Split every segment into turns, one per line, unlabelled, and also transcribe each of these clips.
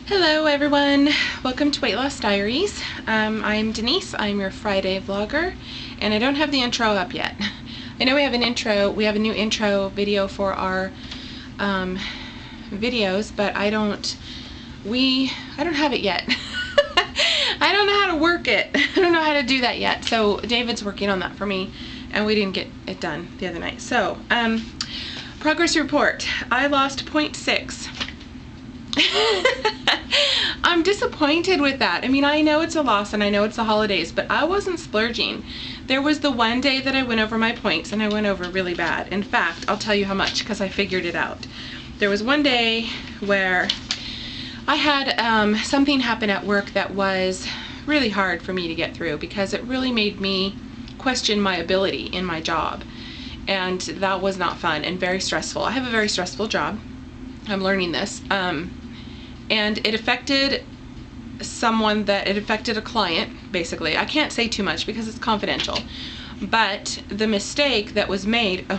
Hello everyone, welcome to Weight Loss Diaries. I'm Denise, I'm your Friday vlogger, and I don't have the intro up yet. I know we have a new intro video for our videos, but I don't have it yet. I don't know how to work it. I don't know how to do that yet. So David's working on that for me, and we didn't get it done the other night. So, progress report. I lost 0.6. I'm disappointed with that. I mean, I know it's a loss and I know it's the holidays, but I wasn't splurging. There was the one day that I went over my points, and I went over really bad. In fact, I'll tell you how much because I figured it out. There was one day where I had something happen at work that was really hard for me to get through because it really made me question my ability in my job. And that was not fun and very stressful. I have a very stressful job. I'm learning this. And it affected a client, basically. I can't say too much because it's confidential. But the mistake that was made,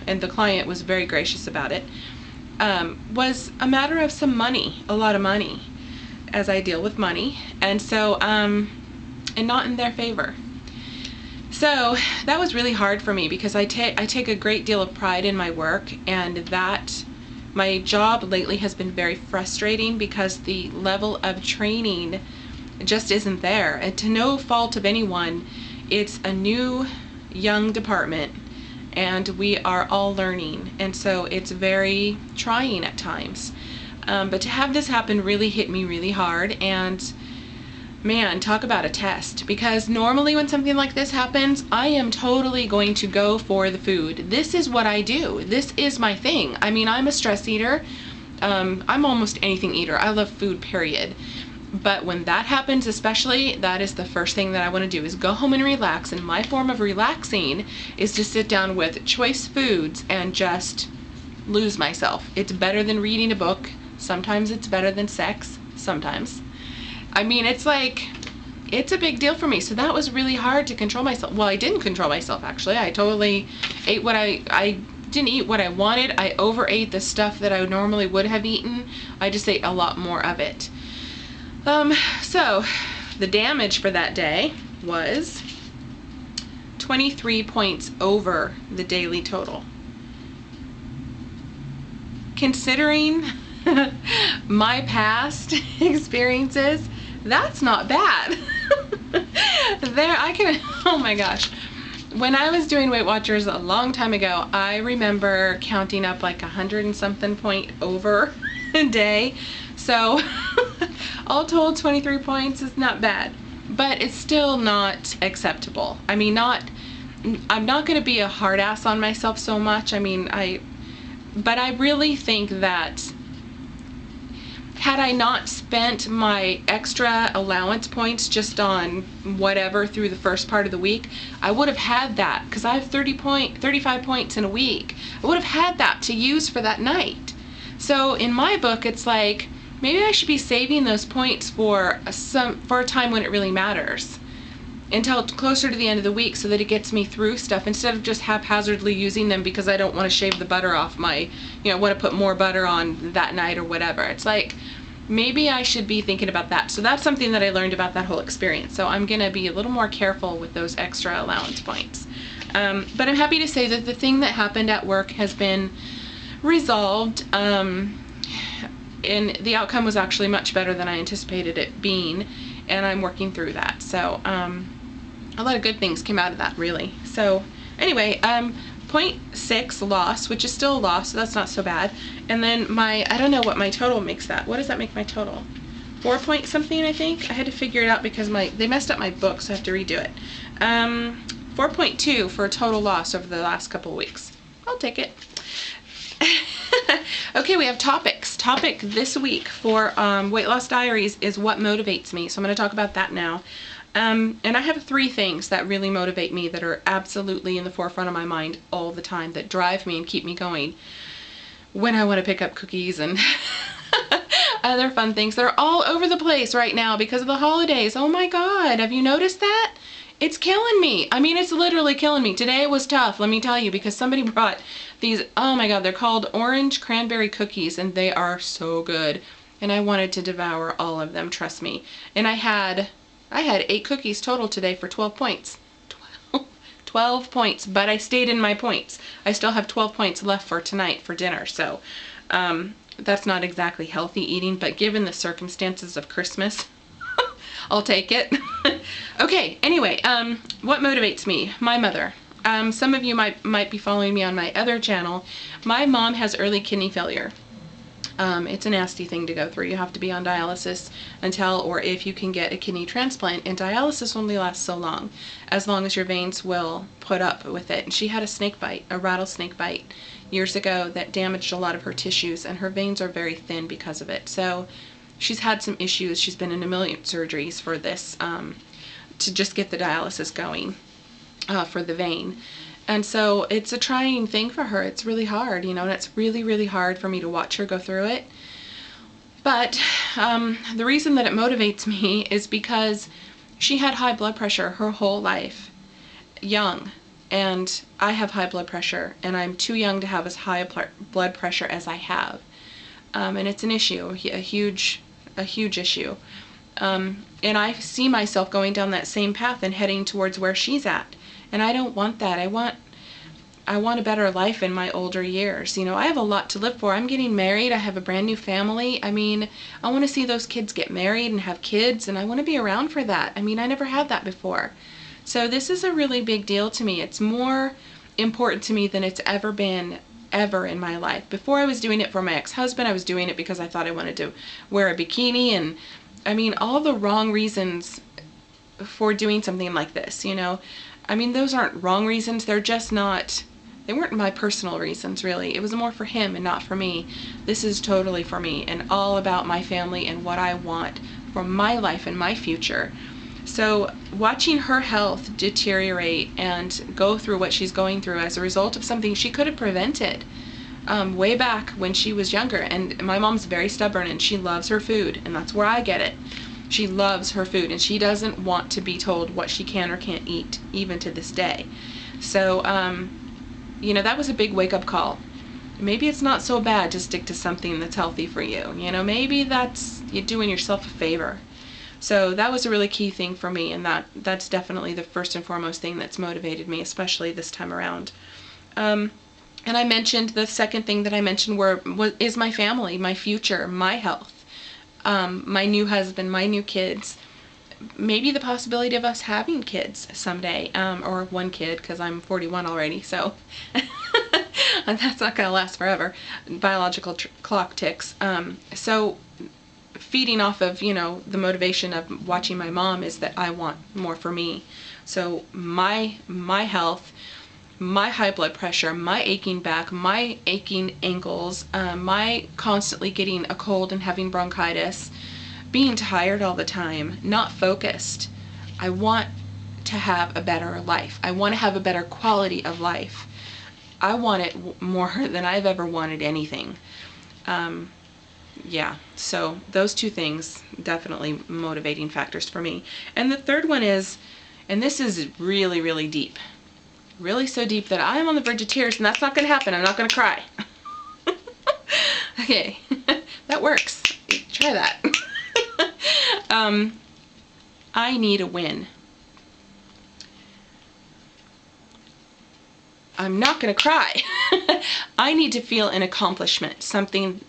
and the client was very gracious about it, was a matter of some money, a lot of money, as I deal with money. And so, and not in their favor. So that was really hard for me because I take a great deal of pride in my work, and my job lately has been very frustrating because the level of training just isn't there. And to no fault of anyone, it's a new, young department, and we are all learning. And so it's very trying at times. But to have this happen really hit me really hard. And man, talk about a test, because normally when something like this happens, I am totally going to go for the food. This is what I do. This is my thing. I mean, I'm a stress eater. I'm almost anything eater. I love food, period. But when that happens, especially, that is the first thing that I want to do, is go home and relax. And my form of relaxing is to sit down with choice foods and just lose myself. It's better than reading a book. Sometimes it's better than sex. Sometimes. I mean, it's a big deal for me. So that was really hard to control myself. Well, I didn't control myself, actually. I totally ate I didn't eat what I wanted. I overate the stuff that I normally would have eaten. I just ate a lot more of it. So the damage for that day was 23 points over the daily total. Considering my past experiences, that's not bad. Oh my gosh. When I was doing Weight Watchers a long time ago, I remember counting up like 100 and something point over a day. So all told, 23 points is not bad, but it's still not acceptable. I mean, I'm not going to be a hard ass on myself so much. I mean, but I really think that had I not spent my extra allowance points just on whatever through the first part of the week, I would have had that, because I have 35 points in a week. I would have had that to use for that night. So in my book, it's like, maybe I should be saving those points for a time when it really matters, until closer to the end of the week, so that it gets me through stuff, instead of just haphazardly using them because I don't want to shave the butter off want to put more butter on that night or whatever. It's like, maybe I should be thinking about that. So that's something that I learned about that whole experience. So I'm going to be a little more careful with those extra allowance points. But I'm happy to say that the thing that happened at work has been resolved. And the outcome was actually much better than I anticipated it being. And I'm working through that. So, a lot of good things came out of that, really. So anyway, 0.6 loss, which is still a loss, so that's not so bad. And then I don't know what my total makes that. What does that make my total? 4 point something, I think. I had to figure it out because they messed up my book, so I have to redo it. 4.2 for a total loss over the last couple of weeks. I'll take it. Okay, we have topics. Topic this week for Weight Loss Diaries is what motivates me. So I'm going to talk about that now. And I have 3 things that really motivate me, that are absolutely in the forefront of my mind all the time, that drive me and keep me going when I want to pick up cookies and other fun things. They're all over the place right now because of the holidays. Oh my God, have you noticed that? It's killing me. I mean, it's literally killing me. Today was tough, let me tell you, because somebody brought these, oh my God, they're called orange cranberry cookies, and they are so good. and I wanted to devour all of them, trust me. And I had 8 cookies total today for 12 points. 12 points, but I stayed in my points. I still have 12 points left for tonight for dinner, so that's not exactly healthy eating, but given the circumstances of Christmas, I'll take it. Okay, anyway, what motivates me? My mother. Some of you might be following me on my other channel. My mom has early kidney failure. It's a nasty thing to go through. You have to be on dialysis until, or if you can get a kidney transplant, and dialysis only lasts so long, as long as your veins will put up with it. And she had a snake bite, a rattlesnake bite, years ago that damaged a lot of her tissues, and her veins are very thin because of it. So she's had some issues. She's been in a million surgeries for this, to just get the dialysis going for the vein. And so it's a trying thing for her. It's really hard, you know, and it's really, really hard for me to watch her go through it. But the reason that it motivates me is because she had high blood pressure her whole life, young, and I have high blood pressure, and I'm too young to have as high blood pressure as I have. And it's an issue, a huge issue. And I see myself going down that same path and heading towards where she's at. And I don't want that. I want a better life in my older years. You know, I have a lot to live for. I'm getting married. I have a brand new family. I mean, I want to see those kids get married and have kids, and I want to be around for that. I mean, I never had that before. So this is a really big deal to me. It's more important to me than it's ever been in my life. Before I was doing it for my ex-husband. I was doing it because I thought I wanted to wear a bikini, and I mean, all the wrong reasons for doing something like this, you know. I mean, those aren't wrong reasons. They're just not, they weren't my personal reasons, really. It was more for him and not for me. This is totally for me and all about my family and what I want for my life and my future. So watching her health deteriorate and go through what she's going through as a result of something she could have prevented way back when she was younger. And my mom's very stubborn, and she loves her food, and that's where I get it. She loves her food, and she doesn't want to be told what she can or can't eat, even to this day. So, you know, that was a big wake-up call. Maybe it's not so bad to stick to something that's healthy for you. You know, maybe that's you're doing yourself a favor. So that was a really key thing for me, and that's definitely the first and foremost thing that's motivated me, especially this time around. And I mentioned, the second thing that I mentioned is my family, my future, my health. My new husband, my new kids, maybe the possibility of us having kids someday, or one kid, because I'm 41 already, so and that's not going to last forever. Biological clock ticks. So feeding off of, you know, the motivation of watching my mom is that I want more for me. So my health, my high blood pressure, my aching back, my aching ankles, my constantly getting a cold and having bronchitis, being tired all the time, not focused. I want to have a better life. I want to have a better quality of life. I want it more than I've ever wanted anything. Yeah, so those two things, definitely motivating factors for me. And the third one is, and this is really, really deep. Really so deep that I'm on the verge of tears, and that's not going to happen. I'm not going to cry. Okay, that works. Try that. I need a win. I'm not going to cry. I need to feel an accomplishment, something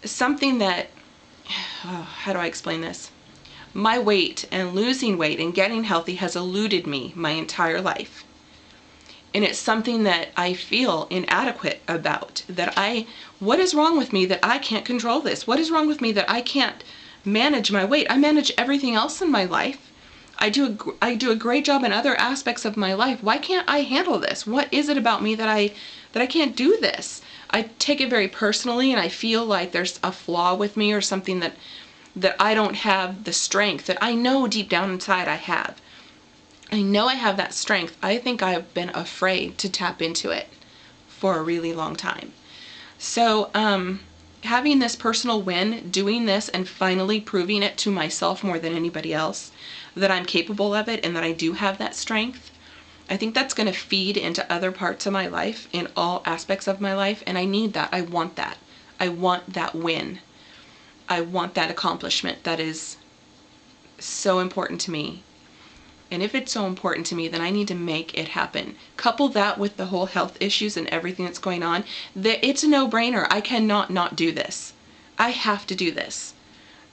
that, oh, how do I explain this? My weight and losing weight and getting healthy has eluded me my entire life. And it's something that I feel inadequate about, what is wrong with me that I can't control this? What is wrong with me that I can't manage my weight? I manage everything else in my life. I do a great job in other aspects of my life. Why can't I handle this? What is it about me that I can't do this? I take it very personally, and I feel like there's a flaw with me or something that I don't have the strength that I know deep down inside I have. I know I have that strength. I think I've been afraid to tap into it for a really long time. So having this personal win, doing this and finally proving it to myself more than anybody else, that I'm capable of it and that I do have that strength, I think that's going to feed into other parts of my life, in all aspects of my life, and I need that. I want that. I want that win. I want that accomplishment. That is so important to me. And if it's so important to me, then I need to make it happen. Couple that with the whole health issues and everything that's going on, it's a no-brainer. I cannot not do this. I have to do this.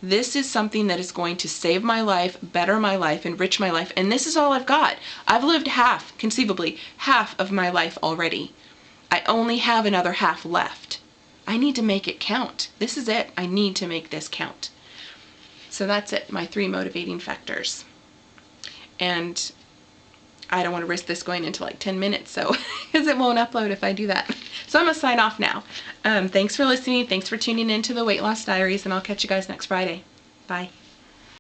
This is something that is going to save my life, better my life, enrich my life, and this is all I've got. I've lived half, conceivably, half of my life already. I only have another half left. I need to make it count. This is it. I need to make this count. So that's it, my 3 motivating factors. And I don't want to risk this going into like 10 minutes, so because it won't upload if I do that. So I'm going to sign off now. Thanks for listening. Thanks for tuning in to the Weight Loss Diaries, and I'll catch you guys next Friday. Bye.